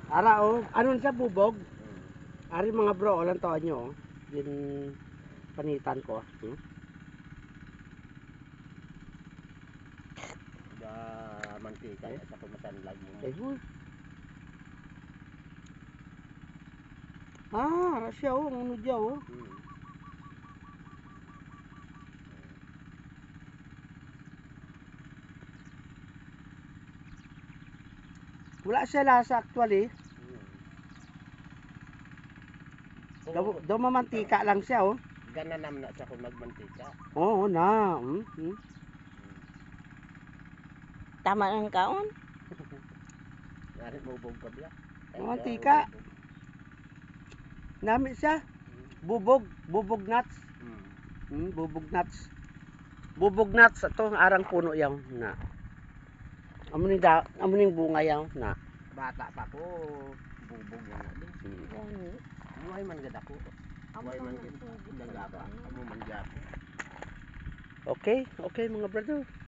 Ara oh, anon sa bubog? Ari mga bro, walang taon nyo oh. Din panitan ko. Da mantika sa kumasanlag mo. Eh, ara siya oh, ano diya oh. Wala siya lasa actually. Do mamantika lang siya oh. Gananam na siya kung magmantika. Oo na. Tama ng kaon. Nari mo ubog ka biya. Mamantika. Nami siya. Bubog nuts. Bubog nuts. Bubog nuts ato arang puno yang na. Amuning bunga yang na. Bata pa ko bubog na din. Buhay man gad ako. Buhay man gid. Dagapa. Amo man gyapon. Okay mga brother.